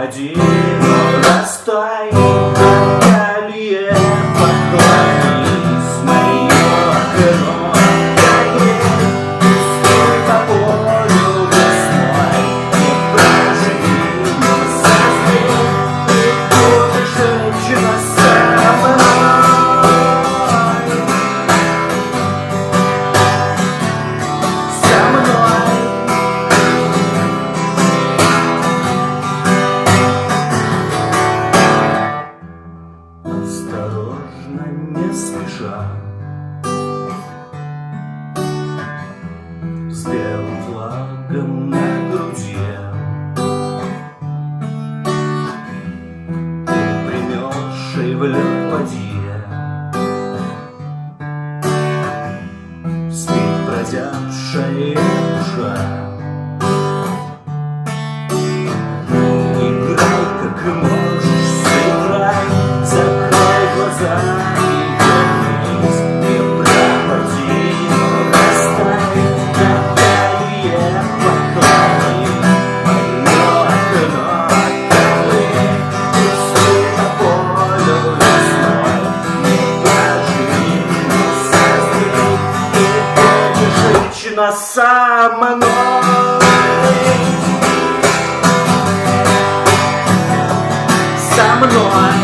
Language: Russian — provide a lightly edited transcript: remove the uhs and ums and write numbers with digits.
один растай, Наталья, поклонись мое окно. Стой по полю весной, не проживи, не созрей, и будешь женщина со мной. Со мной. Осторожно, не спеша, с белым флагом на груди, примерзшей в лед воде, спит бродячая душа. Играй, как можешь, сыграй, закрой глаза и вернись, не пропади, но растай, Наталья, поклонись мое окно, Наталья, пусти по полю весной, не проживи, не созрей, и будешь женщина со мной. Со мной.